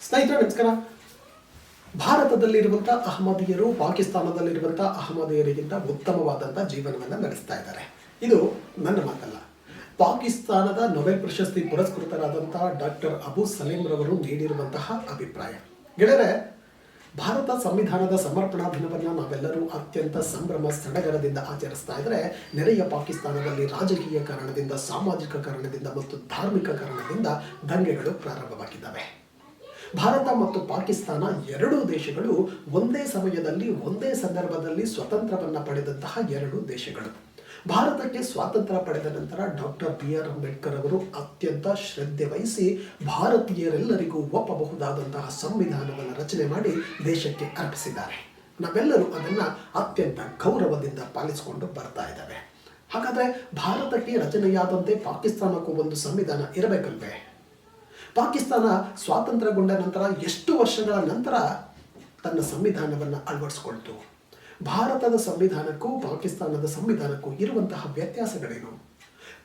ಸ್ನೇಹಿತರೆ ನಮಸ್ಕಾರ. ಭಾರತದಲ್ಲಿರುವಂಥ ಅಹಮದಿಯರು ಪಾಕಿಸ್ತಾನದಲ್ಲಿರುವಂಥ ಅಹಮದಿಯರಿಗಿಂತ ಉತ್ತಮವಾದಂಥ ಜೀವನವನ್ನು ನಡೆಸ್ತಾ ಇದ್ದಾರೆ. ಇದು ನನ್ನ ಮಾತಲ್ಲ. ಪಾಕಿಸ್ತಾನದ ನೊಬೆಲ್ ಪ್ರಶಸ್ತಿ ಪುರಸ್ಕೃತರಾದಂಥ ಡಾಕ್ಟರ್ ಅಬು ಸಲೀಂರವರು ನೀಡಿರುವಂತಹ ಅಭಿಪ್ರಾಯ. ಗೆಳೆಯರೆ, ಭಾರತ ಸಂವಿಧಾನದ ಸಮರ್ಪಣಾ ದಿನವನ್ನು ನಾವೆಲ್ಲರೂ ಅತ್ಯಂತ ಸಂಭ್ರಮ ಸಡಗರದಿಂದ ಆಚರಿಸ್ತಾ ಇದ್ದರೆ, ನೆರೆಯ ಪಾಕಿಸ್ತಾನದಲ್ಲಿ ರಾಜಕೀಯ ಕಾರಣದಿಂದ, ಸಾಮಾಜಿಕ ಕಾರಣದಿಂದ ಮತ್ತು ಧಾರ್ಮಿಕ ಕಾರಣದಿಂದ ದಂಗೆಗಳು ಪ್ರಾರಂಭವಾಗಿದ್ದಾವೆ. ಭಾರತ ಮತ್ತು ಪಾಕಿಸ್ತಾನ ಎರಡೂ ದೇಶಗಳು ಒಂದೇ ಸಮಯದಲ್ಲಿ ಒಂದೇ ಸಂದರ್ಭದಲ್ಲಿ ಸ್ವತಂತ್ರವನ್ನು ಪಡೆದಂತಹ ಎರಡು ದೇಶಗಳು. ಭಾರತಕ್ಕೆ ಸ್ವಾತಂತ್ರ್ಯ ಪಡೆದ ನಂತರ ಡಾಕ್ಟರ್ BR ಅಂಬೇಡ್ಕರ್ ಅವರು ಅತ್ಯಂತ ಶ್ರದ್ಧೆ ವಹಿಸಿ ಭಾರತೀಯರೆಲ್ಲರಿಗೂ ಒಪ್ಪಬಹುದಾದಂತಹ ಸಂವಿಧಾನವನ್ನು ರಚನೆ ಮಾಡಿ ದೇಶಕ್ಕೆ ಅರ್ಪಿಸಿದ್ದಾರೆ. ನಾವೆಲ್ಲರೂ ಅದನ್ನು ಅತ್ಯಂತ ಗೌರವದಿಂದ ಪಾಲಿಸಿಕೊಂಡು ಬರ್ತಾ ಇದ್ದಾವೆ. ಹಾಗಾದರೆ ಭಾರತಕ್ಕೆ ರಚನೆಯಾದಂತೆ ಪಾಕಿಸ್ತಾನಕ್ಕೂ ಒಂದು ಸಂವಿಧಾನ ಇರಬೇಕಲ್ವೇ? ಪಾಕಿಸ್ತಾನ ಸ್ವಾತಂತ್ರ್ಯಗೊಂಡ ನಂತರ ಎಷ್ಟು ವರ್ಷಗಳ ನಂತರ ತನ್ನ ಸಂವಿಧಾನವನ್ನು ಅಳವಡಿಸಿಕೊಳ್ತು? ಭಾರತದ ಸಂವಿಧಾನಕ್ಕೂ ಪಾಕಿಸ್ತಾನದ ಸಂವಿಧಾನಕ್ಕೂ ಇರುವಂತಹ ವ್ಯತ್ಯಾಸಗಳೇನು?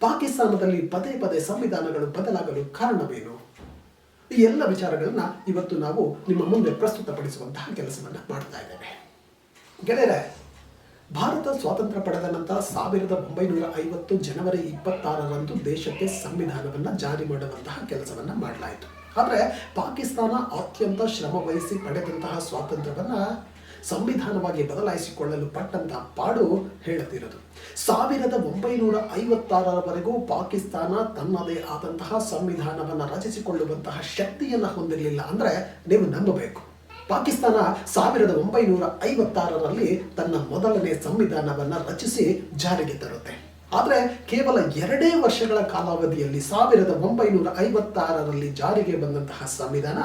ಪಾಕಿಸ್ತಾನದಲ್ಲಿ ಪದೇ ಪದೇ ಸಂವಿಧಾನಗಳು ಬದಲಾಗಲು ಕಾರಣವೇನು? ಈ ಎಲ್ಲ ವಿಚಾರಗಳನ್ನು ಇವತ್ತು ನಾವು ನಿಮ್ಮ ಮುಂದೆ ಪ್ರಸ್ತುತಪಡಿಸುವಂತಹ ಕೆಲಸವನ್ನು ಮಾಡ್ತಾ ಇದ್ದೇವೆ. ಗೆಳೆಯರೆ, ಭಾರತ ಸ್ವಾತಂತ್ರ್ಯ ಪಡೆದ ನಂತರ 1950 ಜನವರಿ 26ರಂದು ದೇಶಕ್ಕೆ ಸಂವಿಧಾನವನ್ನು ಜಾರಿ ಮಾಡುವಂತಹ ಕೆಲಸವನ್ನು ಮಾಡಲಾಯಿತು. ಆದರೆ ಪಾಕಿಸ್ತಾನ ಅತ್ಯಂತ ಶ್ರಮ ವಹಿಸಿ ಪಡೆದಂತಹ ಸ್ವಾತಂತ್ರ್ಯವನ್ನು ಸಂವಿಧಾನವಾಗಿ ಬದಲಾಯಿಸಿಕೊಳ್ಳಲು ಪಟ್ಟಂತಹ ಪಾಡು ಹೇಳುತ್ತಿರೋದು. 1956ರವರೆಗೂ ಪಾಕಿಸ್ತಾನ ತನ್ನದೇ ಆದಂತಹ ಸಂವಿಧಾನವನ್ನು ರಚಿಸಿಕೊಳ್ಳುವಂತಹ ಶಕ್ತಿಯನ್ನು ಹೊಂದಿರಲಿಲ್ಲ. ಅಂದರೆ ನೀವು ನಂಬಬೇಕು, ಪಾಕಿಸ್ತಾನ 1956ರಲ್ಲಿ ತನ್ನ ಮೊದಲನೇ ಸಂವಿಧಾನವನ್ನು ರಚಿಸಿ ಜಾರಿಗೆ ತರುತ್ತೆ. ಆದರೆ ಕೇವಲ 2 ವರ್ಷಗಳ ಕಾಲಾವಧಿಯಲ್ಲಿ 1956ರಲ್ಲಿ ಜಾರಿಗೆ ಬಂದಂತಹ ಸಂವಿಧಾನ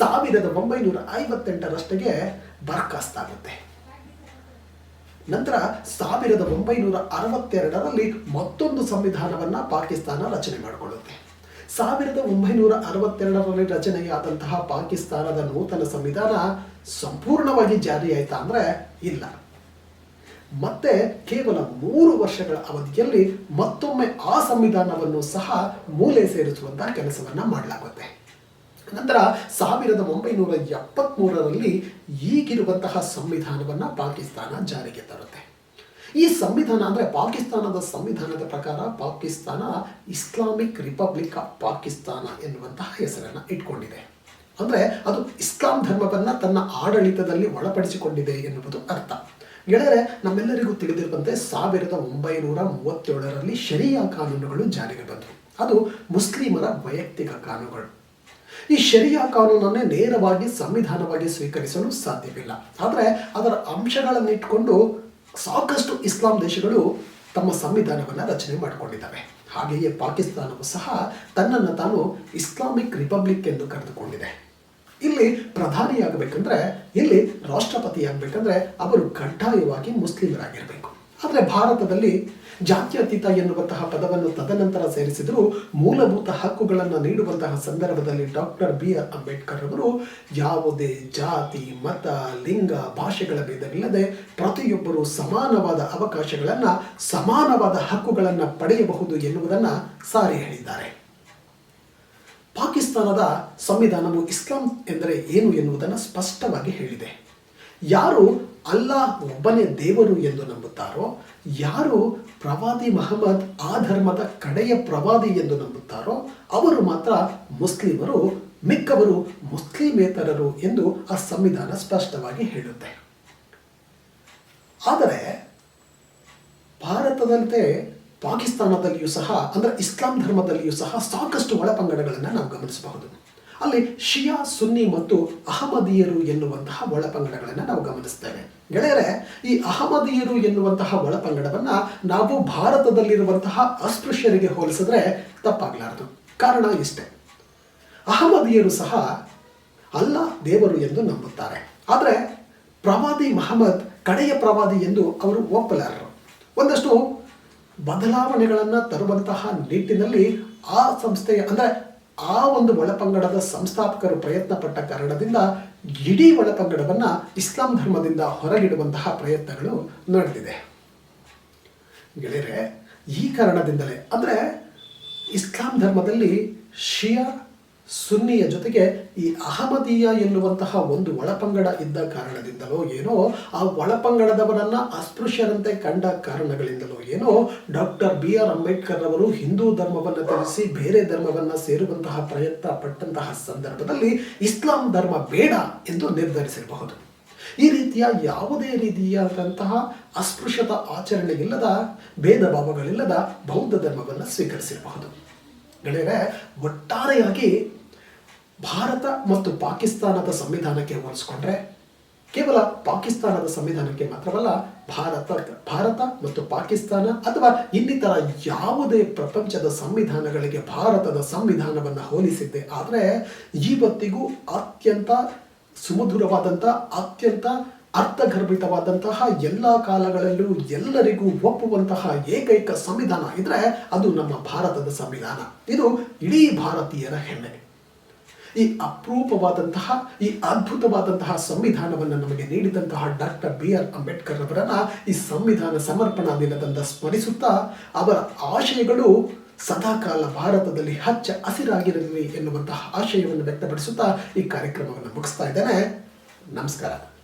1958ರಷ್ಟಿಗೆ ಬರ್ಖಾಸ್ತಾಗುತ್ತೆ. ನಂತರ 1962ರಲ್ಲಿ ಮತ್ತೊಂದು ಸಂವಿಧಾನವನ್ನು ಪಾಕಿಸ್ತಾನ ರಚನೆ ಮಾಡಿಕೊಳ್ಳುತ್ತೆ. 1962ರಲ್ಲಿ ರಚನೆಯಾದಂತಹ ಪಾಕಿಸ್ತಾನದ ನೂತನ ಸಂವಿಧಾನ ಸಂಪೂರ್ಣವಾಗಿ ಜಾರಿಯಾಯಿತಾ ಅಂದರೆ ಇಲ್ಲ. ಮತ್ತೆ ಕೇವಲ 3 ವರ್ಷಗಳ ಅವಧಿಯಲ್ಲಿ ಮತ್ತೊಮ್ಮೆ ಆ ಸಂವಿಧಾನವನ್ನು ಸಹ ಮೂಲೆ ಸೇರಿಸುವಂತಹ ಕೆಲಸವನ್ನು ಮಾಡಲಾಗುತ್ತೆ. ನಂತರ 1973ರಲ್ಲಿ ಈಗಿರುವಂತಹ ಸಂವಿಧಾನವನ್ನು ಪಾಕಿಸ್ತಾನ ಜಾರಿಗೆ ತರುತ್ತೆ. ಈ ಸಂವಿಧಾನ ಅಂದರೆ ಪಾಕಿಸ್ತಾನದ ಸಂವಿಧಾನದ ಪ್ರಕಾರ Pakistan Islamic republic of Pakistan ಎನ್ನುವಂತಹ ಹೆಸರನ್ನು ಇಟ್ಕೊಂಡಿದೆ. ಅಂದರೆ ಅದು ಇಸ್ಲಾಂ ಧರ್ಮವನ್ನು ತನ್ನ ಆಡಳಿತದಲ್ಲಿ ಒಳಪಡಿಸಿಕೊಂಡಿದೆ ಎನ್ನುವುದು ಅರ್ಥ. ಗೆಳೆಯರೆ, ನಮ್ಮೆಲ್ಲರಿಗೂ ತಿಳಿದಿರುವಂತೆ 1937ರಲ್ಲಿ ಶರಿಯಾ ಕಾನೂನುಗಳು ಜಾರಿಗೆ ಬಂದವು. ಅದು ಮುಸ್ಲಿಮರ ವೈಯಕ್ತಿಕ ಕಾನೂನುಗಳು. ಈ ಶರಿಯಾ ಕಾನೂನನ್ನೇ ನೇರವಾಗಿ ಸಂವಿಧಾನವಾಗಿ ಸ್ವೀಕರಿಸಲು ಸಾಧ್ಯವಿಲ್ಲ. ಆದರೆ ಅದರ ಅಂಶಗಳನ್ನು ಇಟ್ಕೊಂಡು ಸಾಕಷ್ಟು ಇಸ್ಲಾಂ ದೇಶಗಳು ತಮ್ಮ ಸಂವಿಧಾನವನ್ನು ರಚನೆ ಮಾಡಿಕೊಂಡಿದ್ದಾವೆ. ಹಾಗೆಯೇ ಪಾಕಿಸ್ತಾನವು ಸಹ ತನ್ನನ್ನು ತಾನು ಇಸ್ಲಾಮಿಕ್ ರಿಪಬ್ಲಿಕ್ ಎಂದು ಕರೆದುಕೊಂಡಿದೆ. ಇಲ್ಲಿ ಪ್ರಧಾನಿಯಾಗಬೇಕಂದ್ರೆ, ಇಲ್ಲಿ ರಾಷ್ಟ್ರಪತಿಯಾಗಬೇಕಂದ್ರೆ ಅವರು ಕಡ್ಡಾಯವಾಗಿ ಮುಸ್ಲಿಮರಾಗಿರಬೇಕು. ಆದರೆ ಭಾರತದಲ್ಲಿ ಜಾತ್ಯತೀತ ಎನ್ನುವಂತಹ ಪದವನ್ನು ತದನಂತರ ಸೇರಿಸಿದರೂ ಮೂಲಭೂತ ಹಕ್ಕುಗಳನ್ನು ನೀಡುವಂತಹ ಸಂದರ್ಭದಲ್ಲಿ ಡಾಕ್ಟರ್ BR ಅಂಬೇಡ್ಕರ್ ಅವರು ಯಾವುದೇ ಜಾತಿ, ಮತ, ಲಿಂಗ, ಭಾಷೆಗಳ ಭೇದವಿಲ್ಲದೆ ಪ್ರತಿಯೊಬ್ಬರೂ ಸಮಾನವಾದ ಅವಕಾಶಗಳನ್ನು, ಸಮಾನವಾದ ಹಕ್ಕುಗಳನ್ನು ಪಡೆಯಬಹುದು ಎನ್ನುವುದನ್ನು ಸಾರಿ ಹೇಳಿದ್ದಾರೆ. ಪಾಕಿಸ್ತಾನದ ಸಂವಿಧಾನವು ಇಸ್ಲಾಂ ಎಂದರೆ ಏನು ಎನ್ನುವುದನ್ನು ಸ್ಪಷ್ಟವಾಗಿ ಹೇಳಿದೆ. ಯಾರು ಅಲ್ಲಾಹ್ ಒಬ್ಬನೇ ದೇವರು ಎಂದು ನಂಬುತ್ತಾರೋ, ಯಾರು ಪ್ರವಾದಿ ಮಹಮ್ಮದ್ ಆ ಧರ್ಮದ ಕಡೆಯ ಪ್ರವಾದಿ ಎಂದು ನಂಬುತ್ತಾರೋ ಅವರು ಮಾತ್ರ ಮುಸ್ಲಿಮರು, ಮಿಕ್ಕವರು ಮುಸ್ಲಿಮೇತರರು ಎಂದು ಆ ಸಂವಿಧಾನ ಸ್ಪಷ್ಟವಾಗಿ ಹೇಳುತ್ತೆ. ಆದರೆ ಭಾರತದಂತೆ ಪಾಕಿಸ್ತಾನದಲ್ಲಿಯೂ ಸಹ, ಅಂದರೆ ಇಸ್ಲಾಂ ಧರ್ಮದಲ್ಲಿಯೂ ಸಹ ಸಾಕಷ್ಟು ಒಳಪಂಗಡಗಳನ್ನು ನಾವು ಗಮನಿಸಬಹುದು. ಅಲ್ಲಿ ಶಿಯಾ, ಸುನ್ನಿ ಮತ್ತು ಅಹಮದಿಯರು ಎನ್ನುವಂತಹ ಒಳಪಂಗಡಗಳನ್ನು ನಾವು ಗಮನಿಸ್ತೇವೆ. ಗೆಳೆಯರೆ, ಈ ಅಹಮದಿಯರು ಎನ್ನುವಂತಹ ಒಳಪಂಗಡವನ್ನು ನಾವು ಭಾರತದಲ್ಲಿರುವಂತಹ ಅಸ್ಪೃಶ್ಯರಿಗೆ ಹೋಲಿಸಿದ್ರೆ ತಪ್ಪಾಗಲಾರದು. ಕಾರಣ ಇಷ್ಟೇ, ಅಹಮದಿಯರು ಸಹ ಅಲ್ಲಾಹ್ ದೇವರು ಎಂದು ನಂಬುತ್ತಾರೆ. ಆದರೆ ಪ್ರವಾದಿ ಮಹಮ್ಮದ್ ಕಡೆಯ ಪ್ರವಾದಿ ಎಂದು ಅವರು ಒಪ್ಪಲಾರರು. ಒಂದಷ್ಟು ಬದಲಾವಣೆಗಳನ್ನು ತರುವಂತಹ ನಿಟ್ಟಿನಲ್ಲಿ ಆ ಸಂಸ್ಥೆಯ, ಅಂದರೆ ಆ ಒಂದು ಒಳಪಂಗಡದ ಸಂಸ್ಥಾಪಕರು ಪ್ರಯತ್ನ ಪಟ್ಟ ಕಾರಣದಿಂದ ಇಡೀ ಒಳಪಂಗಡವನ್ನು ಇಸ್ಲಾಂ ಧರ್ಮದಿಂದ ಹೊರಗಿಡುವಂತಹ ಪ್ರಯತ್ನಗಳು ನಡೆದಿದೆ. ಗೆಳೆಯರೆ, ಈ ಕಾರಣದಿಂದಲೇ ಅಂದರೆ ಇಸ್ಲಾಂ ಧರ್ಮದಲ್ಲಿ ಶಿಯಾ ಸುನ್ನಿಯ ಜೊತೆಗೆ ಈ ಅಹಮದೀಯ ಎನ್ನುವಂತಹ ಒಂದು ಒಳಪಂಗಡ ಇದ್ದ ಕಾರಣದಿಂದಲೋ ಏನೋ, ಆ ಒಳಪಂಗಡದವರನ್ನ ಅಸ್ಪೃಶ್ಯರಂತೆ ಕಂಡ ಕಾರಣಗಳಿಂದಲೋ ಏನೋ, ಡಾಕ್ಟರ್ BR ಅಂಬೇಡ್ಕರ್ ಅವರು ಹಿಂದೂ ಧರ್ಮವನ್ನು ತ್ಯಜಿಸಿ ಬೇರೆ ಧರ್ಮವನ್ನು ಸೇರುವಂತಹ ಪ್ರಯತ್ನ ಪಟ್ಟಂತಹ ಸಂದರ್ಭದಲ್ಲಿ ಇಸ್ಲಾಂ ಧರ್ಮ ಬೇಡ ಎಂದು ನಿರ್ಧರಿಸಿರಬಹುದು. ಈ ರೀತಿಯ ಯಾವುದೇ ರೀತಿಯಾದಂತಹ ಅಸ್ಪೃಶ್ಯತಾ ಆಚರಣೆಯಿಲ್ಲದ, ಭೇದ ಭಾವಗಳಿಲ್ಲದ ಬೌದ್ಧ ಧರ್ಮವನ್ನು ಸ್ವೀಕರಿಸಿರಬಹುದು. ಗೆಳೆಯರೆ, ಒಟ್ಟಾರೆಯಾಗಿ ಭಾರತ ಮತ್ತು ಪಾಕಿಸ್ತಾನದ ಸಂವಿಧಾನಕ್ಕೆ ಹೋಲಿಸ್ಕೊಂಡ್ರೆ, ಕೇವಲ ಪಾಕಿಸ್ತಾನದ ಸಂವಿಧಾನಕ್ಕೆ ಮಾತ್ರವಲ್ಲ, ಭಾರತ ಮತ್ತು ಪಾಕಿಸ್ತಾನ ಅಥವಾ ಇನ್ನಿತರ ಯಾವುದೇ ಪ್ರಪಂಚದ ಸಂವಿಧಾನಗಳಿಗೆ ಭಾರತದ ಸಂವಿಧಾನವನ್ನು ಹೋಲಿಸಿದ್ದೆ ಆದರೆ ಇವತ್ತಿಗೂ ಅತ್ಯಂತ ಸುಮಧುರವಾದಂಥ, ಅತ್ಯಂತ ಅರ್ಥಗರ್ಭಿತವಾದಂತಹ, ಎಲ್ಲ ಕಾಲಗಳಲ್ಲೂ ಎಲ್ಲರಿಗೂ ಒಪ್ಪುವಂತಹ ಏಕೈಕ ಸಂವಿಧಾನ ಇದ್ರೆ ಅದು ನಮ್ಮ ಭಾರತದ ಸಂವಿಧಾನ. ಇದು ಇಡೀ ಭಾರತೀಯರ ಹೆಮ್ಮೆ. ಈ ಅಪರೂಪವಾದಂತಹ, ಈ ಅದ್ಭುತವಾದಂತಹ ಸಂವಿಧಾನವನ್ನು ನಮಗೆ ನೀಡಿದಂತಹ ಡಾಕ್ಟರ್ BR ಅಂಬೇಡ್ಕರ್ ಅವರನ್ನ ಈ ಸಂವಿಧಾನ ಸಮರ್ಪಣಾ ದಿನದಂದು ಸ್ಮರಿಸುತ್ತಾ, ಅವರ ಆಶಯಗಳು ಸದಾಕಾಲ ಭಾರತದಲ್ಲಿ ಹಚ್ಚ ಹಸಿರಾಗಿರಲಿ ಎನ್ನುವಂತಹ ಆಶಯವನ್ನು ವ್ಯಕ್ತಪಡಿಸುತ್ತಾ ಈ ಕಾರ್ಯಕ್ರಮವನ್ನು ಮುಗಿಸ್ತಾ ಇದ್ದೇನೆ. ನಮಸ್ಕಾರ.